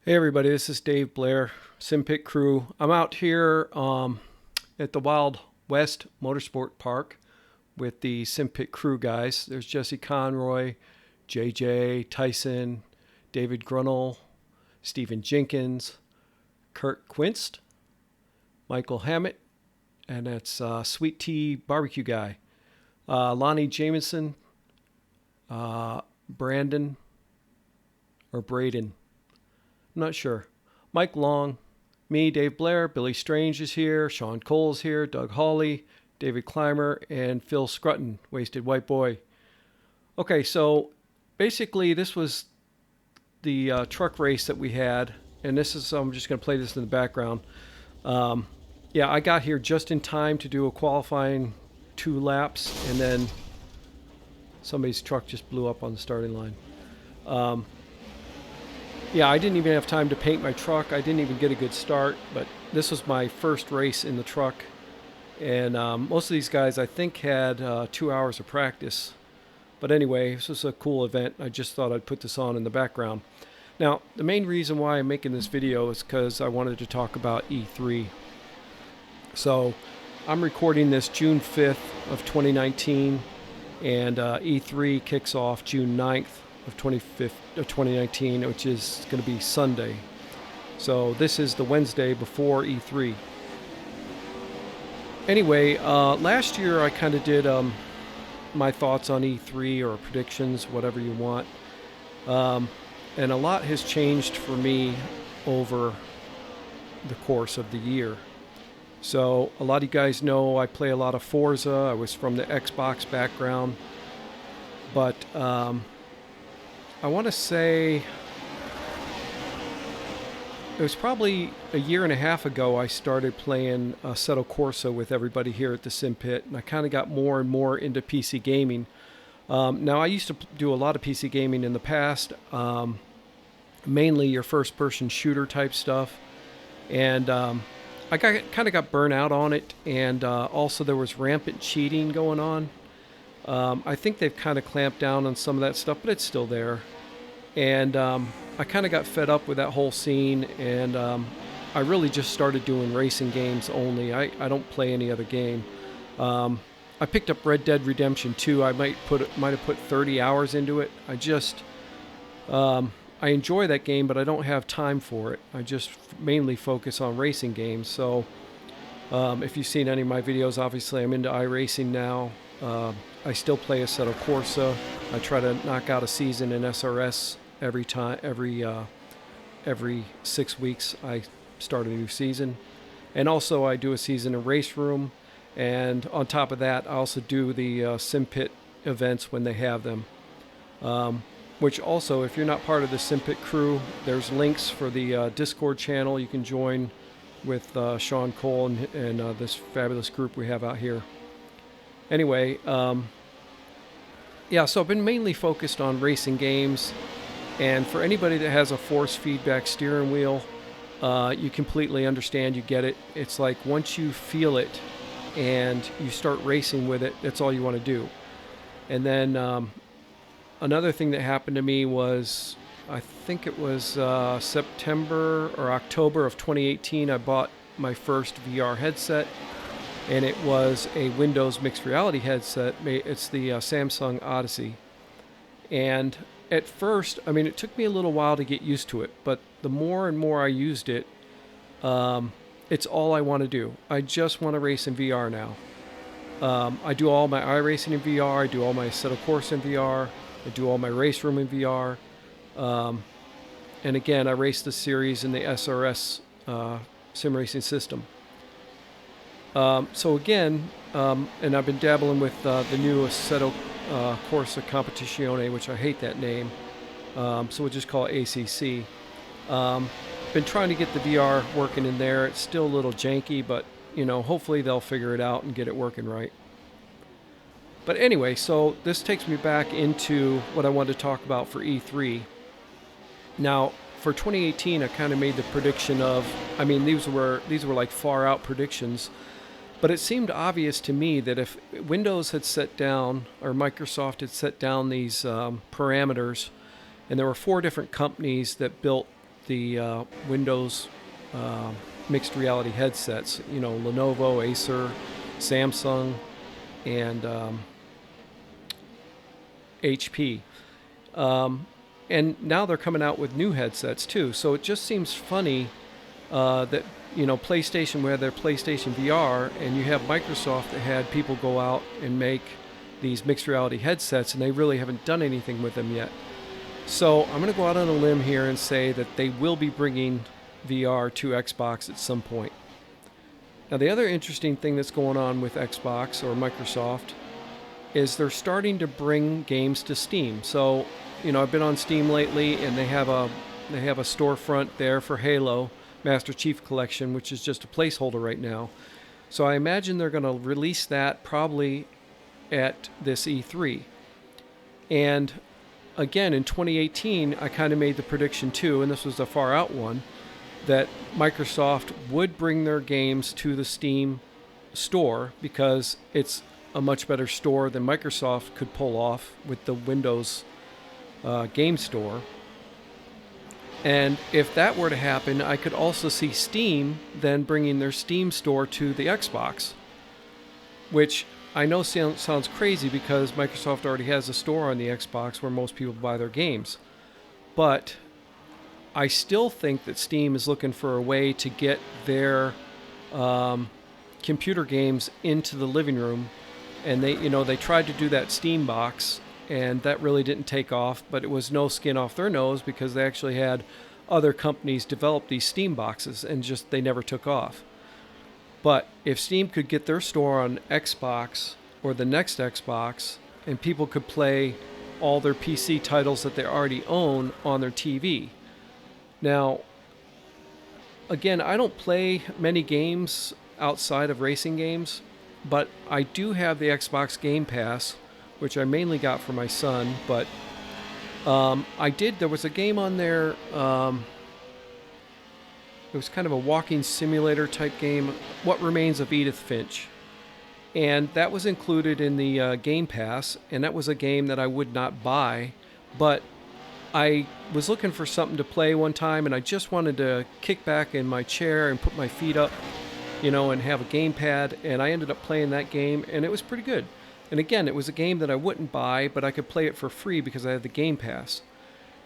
Hey everybody, this is Dave Blair, Simpit Crew. I'm out here at the Wild West Motorsport Park with the Simpit Crew guys. There's Jesse Conroy, JJ, Tyson, David Grunnell, Stephen Jenkins, Kurt Quinst, Michael Hammett, and that's Sweet Tea Barbecue Guy. Lonnie Jameson, Brandon, or Braden. I'm not sure. Mike Long, me, Dave Blair, Billy Strange is here, Sean Cole's here, Doug Hawley, David Clymer, and Phil Scrutton, Wasted White Boy. Okay, so basically this was the truck race that we had, and this is, I'm just going to play this in the background. Yeah, I got here just in time to do a qualifying 2 laps, and then somebody's truck just blew up on the starting line. Yeah, I didn't even have time to paint my truck. I didn't even get a good start, but this was my first race in the truck. And most of these guys, I think, had 2 hours of practice. But anyway, this was a cool event. I just thought I'd put this on in the background. Now, the main reason why I'm making this video is because I wanted to talk about E3. So I'm recording this June 5th of 2019, and E3 kicks off June 9th of 2019, which is going to be Sunday. So this is the Wednesday before E3. Anyway, last year I kind of did my thoughts on E3 or predictions, whatever you want. And a lot has changed for me over the course of the year. So a lot of you guys know I play a lot of Forza. I was from the Xbox background. But I want to say it was probably a year and a half ago I started playing Assetto Corsa with everybody here at the Simpit, and I kind of got more and more into PC gaming. Now, I used to do a lot of PC gaming in the past, mainly your first-person shooter type stuff, and I kind of got burnt out on it, and also there was rampant cheating going on. I think they've kind of clamped down on some of that stuff, but it's still there. And I kind of got fed up with that whole scene, and I really just started doing racing games only. I don't play any other game. I picked up Red Dead Redemption 2. I might have put 30 hours into it. I enjoy that game, but I don't have time for it. I just mainly focus on racing games. So if you've seen any of my videos, obviously I'm into iRacing now. I still play Assetto Corsa. I try to knock out a season in SRS every 6 weeks. I start a new season, and also I do a season in Race Room. And on top of that, I also do the Simpit events when they have them. Which also, if you're not part of the Simpit Crew, there's links for the Discord channel you can join with Sean Cole and this fabulous group we have out here. Anyway, yeah, so I've been mainly focused on racing games, and for anybody that has a force feedback steering wheel, you completely understand, you get it. It's like once you feel it and you start racing with it, that's all you want to do. And then another thing that happened to me was, I think it was September or October of 2018, I bought my first VR headset. And it was a Windows mixed reality headset. It's the Samsung Odyssey. And at first, I mean, it took me a little while to get used to it, but the more and more I used it, it's all I want to do. I just want to race in VR now. I do all my iRacing in VR. I do all my Assetto Corsa in VR. I do all my Race Room in VR. And again, I race the series in the SRS sim racing system. So again, and I've been dabbling with the new Assetto Corsa Competizione, which I hate that name, so we'll just call it ACC. Been trying to get the VR working in there. It's still a little janky, but you know, hopefully they'll figure it out and get it working right. But anyway, so this takes me back into what I wanted to talk about for E3. Now, for 2018, I kind of made the prediction of, I mean, these were like far out predictions. But it seemed obvious to me that if Windows had set down, or Microsoft had set down these parameters, and there were 4 different companies that built the Windows mixed reality headsets. Lenovo, Acer, Samsung, and HP. And now they're coming out with new headsets too. So it just seems funny that PlayStation, where their PlayStation VR, and you have Microsoft that had people go out and make these mixed reality headsets, and they really haven't done anything with them yet. So I'm going to go out on a limb here and say that they will be bringing VR to Xbox at some point. Now, the other interesting thing that's going on with Xbox or Microsoft is they're starting to bring games to Steam. So, I've been on Steam lately, and they have a storefront there for Halo Master Chief Collection, which is just a placeholder right now. So I imagine they're going to release that probably at this E3. And again, in 2018, I kind of made the prediction too, and this was a far out one, that Microsoft would bring their games to the Steam store because it's a much better store than Microsoft could pull off with the Windows game store. And if that were to happen, I could also see Steam then bringing their Steam store to the Xbox, which I know sounds crazy because Microsoft already has a store on the Xbox where most people buy their games. But I still think that Steam is looking for a way to get their computer games into the living room. And they tried to do that Steam box, and that really didn't take off, but it was no skin off their nose because they actually had other companies develop these Steam boxes, and just they never took off. But if Steam could get their store on Xbox or the next Xbox, and people could play all their PC titles that they already own on their TV. Now, again, I don't play many games outside of racing games, but I do have the Xbox Game Pass, which I mainly got for my son, but there was a game on there, it was kind of a walking simulator type game, What Remains of Edith Finch. And that was included in the Game Pass, and that was a game that I would not buy, but I was looking for something to play one time, and I just wanted to kick back in my chair and put my feet up, and have a gamepad, and I ended up playing that game, and it was pretty good. And again, it was a game that I wouldn't buy, but I could play it for free because I had the Game Pass.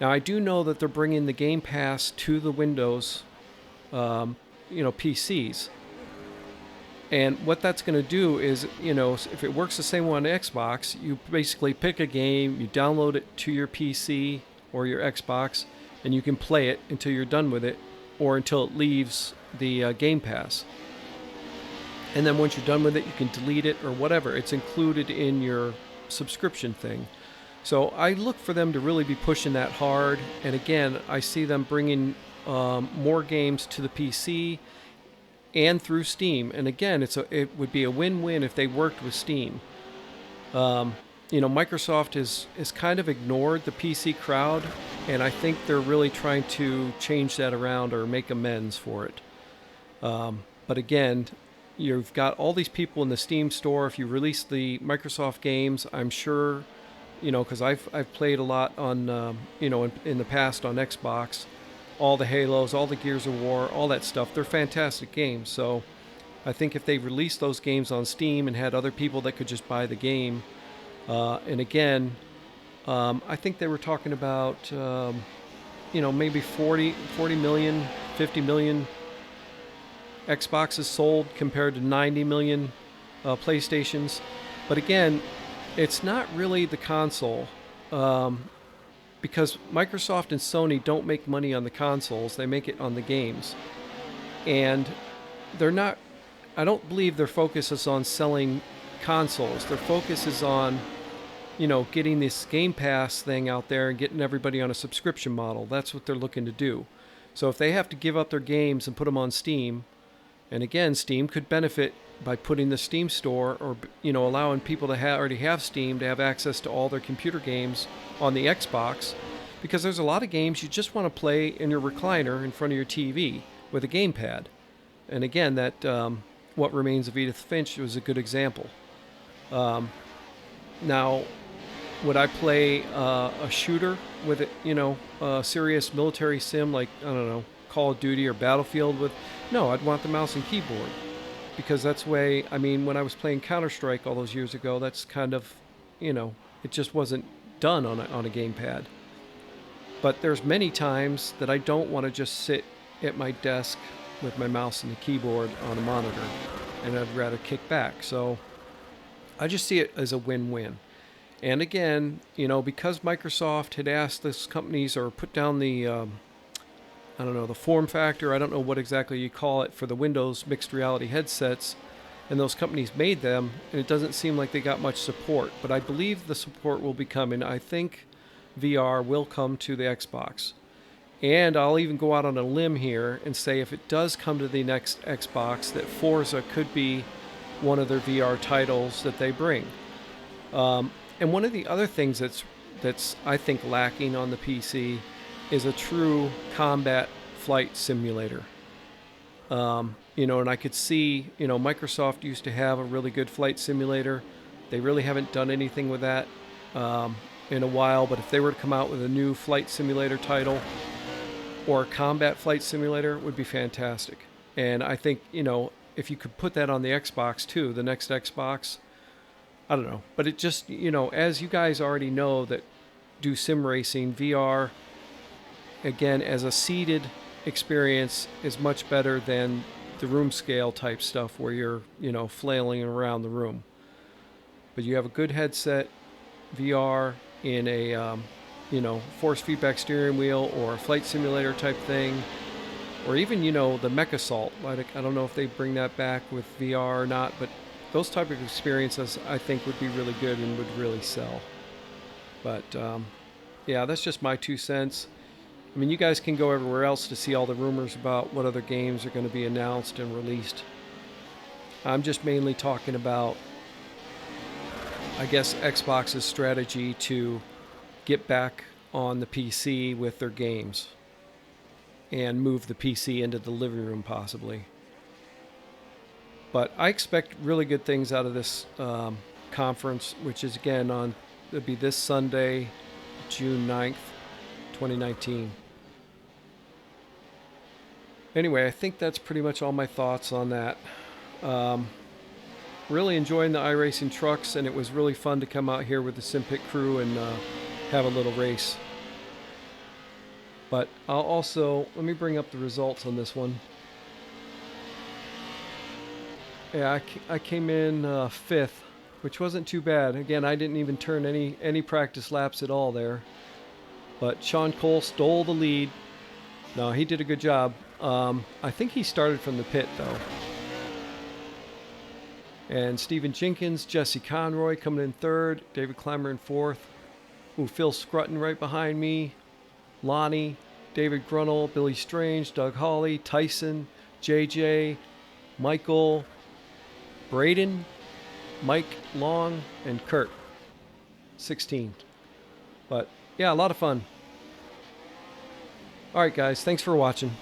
Now, I do know that they're bringing the Game Pass to the Windows, PCs. And what that's going to do is, if it works the same way on Xbox, you basically pick a game, you download it to your PC or your Xbox, and you can play it until you're done with it, or until it leaves the Game Pass. And then once you're done with it, you can delete it or whatever. It's included in your subscription thing. So I look for them to really be pushing that hard. And again, I see them bringing more games to the PC and through Steam. And again, it would be a win-win if they worked with Steam. Microsoft has kind of ignored the PC crowd, and I think they're really trying to change that around or make amends for it. But again, you've got all these people in the Steam store. If you release the Microsoft games, I'm sure, because I've played a lot on, in the past on Xbox, all the Halos, all the Gears of War, all that stuff. They're fantastic games. So I think if they released those games on Steam and had other people that could just buy the game, and again, I think they were talking about, maybe 40 million, 50 million Xboxes sold compared to 90 million PlayStations. But again, it's not really the console, because Microsoft and Sony don't make money on the consoles. They make it on the games. And I don't believe their focus is on selling consoles. Their focus is on, getting this Game Pass thing out there and getting everybody on a subscription model. That's what they're looking to do. So if they have to give up their games and put them on Steam, and again, Steam could benefit by putting the Steam store, or allowing people to already have Steam to have access to all their computer games on the Xbox, because there's a lot of games you just want to play in your recliner in front of your TV with a gamepad. And again, that What Remains of Edith Finch was a good example. Now, would I play a shooter with it, a serious military sim like, I don't know, Call of Duty or Battlefield with? No, I'd want the mouse and keyboard because that's the way. I mean, when I was playing Counter Strike all those years ago, that's kind of, it just wasn't done on a gamepad. But there's many times that I don't want to just sit at my desk with my mouse and the keyboard on a monitor, and I'd rather kick back. So I just see it as a win-win. And again, because Microsoft had asked these companies or put down the, I don't know, the form factor, I don't know what exactly you call it, for the Windows mixed reality headsets, and those companies made them, and it doesn't seem like they got much support. But I believe the support will be coming. I think VR will come to the Xbox. And I'll even go out on a limb here and say if it does come to the next Xbox, that Forza could be one of their VR titles that they bring. And one of the other things that's I think lacking on the PC is a true combat flight simulator. And I could see, Microsoft used to have a really good flight simulator. They really haven't done anything with that in a while. But if they were to come out with a new flight simulator title or a combat flight simulator, it would be fantastic. And I think, if you could put that on the Xbox too, the next Xbox, I don't know. But it just, as you guys already know that do sim racing, VR, again, as a seated experience is much better than the room scale type stuff where you're, flailing around the room. But you have a good headset, VR, in a, force feedback steering wheel or a flight simulator type thing, or even, the Mech Assault. I don't know if they bring that back with VR or not, but those type of experiences I think would be really good and would really sell. But yeah, that's just my 2 cents. I mean, you guys can go everywhere else to see all the rumors about what other games are going to be announced and released. I'm just mainly talking about, I guess, Xbox's strategy to get back on the PC with their games and move the PC into the living room possibly. But I expect really good things out of this conference, which is again it'll be this Sunday, June 9th, 2019. Anyway, I think that's pretty much all my thoughts on that. Really enjoying the iRacing trucks, and it was really fun to come out here with the Simpit Crew and have a little race. But I'll also, let me bring up the results on this one. Yeah, I came in 5th, which wasn't too bad. Again, I didn't even turn any practice laps at all there. But Sean Cole stole the lead. No, he did a good job. I think he started from the pit, though. And Stephen Jenkins, Jesse Conroy coming in 3rd, David Clymer in 4th. Ooh, Phil Scrutton right behind me. Lonnie, David Grunnell, Billy Strange, Doug Hawley, Tyson, JJ, Michael, Braden, Mike Long, and Kurt. 16. But yeah, a lot of fun. All right, guys, thanks for watching.